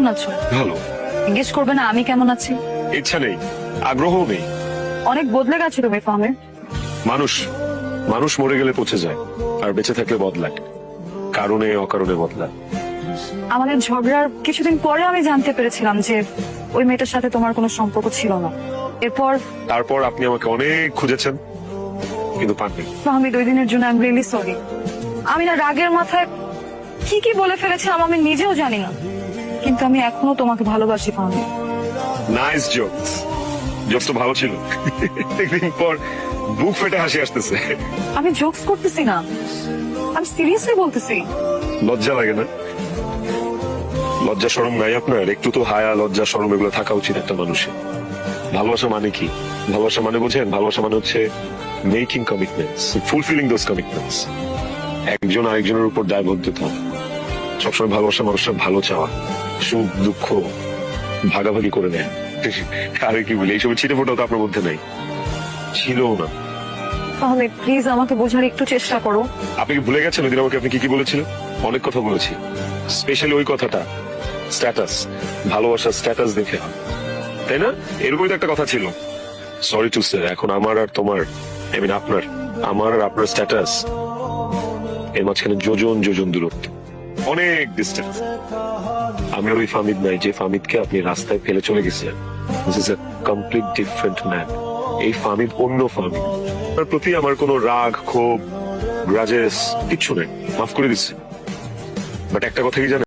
কেমন আছো? ভালো। জিজ্ঞেস করবে না আমি কেমন আছি? ইচ্ছা নেই, আগ্রহ নেই। অনেক বদলে গেছো তুমি ফাহমের। মানুষ মানুষ মরে গেলে পচে যায়, আর বেঁচে থাকলে বদলায়, কারণে অকারণে বদলায়। আমাদের ঝগড়ার কিছুদিন পরে আমি জানতে পেরেছিলাম যে ওই মেয়েটার সাথে তোমার কোনো সম্পর্ক ছিল না। এরপর তারপর আপনি আমাকে অনেক খুঁজেছেন, কিন্তু পাননি। ফাহমিদ, ওই দিনের জন্য আই এম রিয়েলি সরি। আমি না রাগের মাথায় কি কি বলে ফেলেছিলাম আমি নিজেও জানি না, কিন্তু আমি এখনো তোমাকে ভালোবাসি ফাহমিদ। নাইস জোকস, জোকস তো ভালো ছিল। একদিন পর বুক ফেটে হাসি আসতেছে। আমি জোকস করতেছি না, আমি সিরিয়াসলি বলতেছি। লজ্জা লাগে না? লজ্জা শরম নাই আপনার? একটু তো হায়া লজ্জা শরম এগুলো থাকা উচিত একটা মানুষের। ভালোবাসা মানে কি? ভালোবাসা মানে বোঝেন? ভালোবাসা মানে হচ্ছে making commitments, fulfilling those commitments. একজন আরেকজনের উপর দায়বদ্ধতা, সবসময় ভালোবাসা মানুষের ভালো চাওয়া, সুখ দুঃখ ভাগাভাগি করে নেয়। আরে কি বলি, এইসব ছিটে ফোটাও তো আপনার মধ্যে নাই, ছিলও না। ফাহমিদ প্লিজ আমাকে বোঝার একটু চেষ্টা করো। আপনি কি ভুলে গেছেন ওইদিন আমাকে আপনি কি কি বলেছিলেন? অনেক কথা বলেছি, স্পেশালি ওই কথাটা, স্ট্যাটাস, ভালোবাসার স্ট্যাটাস দেখে, তাই না? এরকমই তো একটা কথা ছিল। সরি টু সে, এখন আমার আর তোমার, আই মিন আপনার, আমার আর আপনার স্ট্যাটাস এর মাঝখানে যোজন যোজন দূরত্ব, অনেক ডিস্টেন্স। আমি আর ওই ফাহমিদ নাই যে ফাহমিদকে আপনি রাস্তায় ফেলে চলে গেছেন। This is a complete different man. এই ফাহমিদ অন্য ফাহমিদ। তার প্রতি আমার কোনো রাগ ক্ষোভ গ্রাজেস কিচ্ছু নেই, মাফ করে দিচ্ছি। বাট একটা কথা কি জানেন?